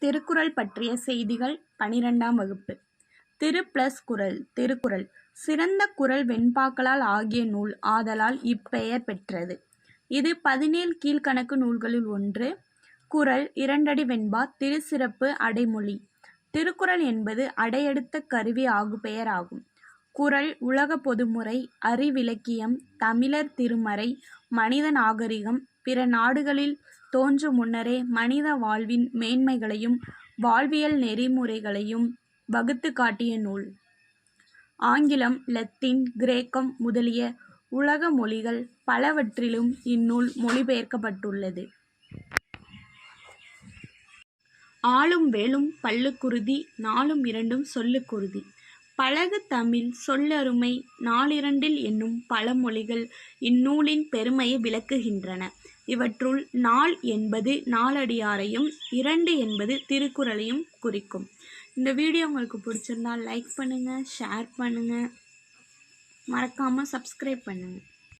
திருக்குறள் பற்றிய செய்திகள் 12ஆம் வகுப்பு. திரு ப்ளஸ் குறள். திருக்குறள் சிறந்த குறள் வெண்பாக்களால் ஆகிய நூல் ஆதலால் இப்பெயர் பெற்றது. இது 17 கீழ்க்கணக்கு நூல்களுள் ஒன்று. குறள் இரண்டடி வெண்பா. திருச்சிறப்பு அடைமொழி. திருக்குறள் என்பது அடையெடுத்த கருவி ஆகுபெயர் ஆகும். குறள் உலக பொதுமுறை, அறிவிலக்கியம், தமிழர் திருமறை, மனித நாகரிகம், பிற நாடுகளில் தோன்று முன்னரே மனித வாழ்வின் மேன்மைகளையும் வாழ்வியல் நெறிமுறைகளையும் வகுத்து காட்டிய நூல். ஆங்கிலம், லத்தீன், கிரேக்கம் முதலிய உலக மொழிகள் பலவற்றிலும் இந்நூல் மொழிபெயர்க்கப்பட்டுள்ளது. ஆலும் வேலும் பல்லுக்குறுதி, நாலும் இரண்டும் சொல்லுக்குறுதி. பழகு தமிழ் சொல்லருமை நாலிரண்டில் என்னும் பழமொழிகள் இந்நூலின் பெருமையை விளக்குகின்றன. இவற்றுள் நால் என்பது நாலடியாரையும், இரண்டு என்பது திருக்குறளையும் குறிக்கும். இந்த வீடியோ உங்களுக்கு பிடிச்சிருந்தா லைக் பண்ணுங்கள், ஷேர் பண்ணுங்கள், மறக்காமல் சப்ஸ்கிரைப் பண்ணுங்கள்.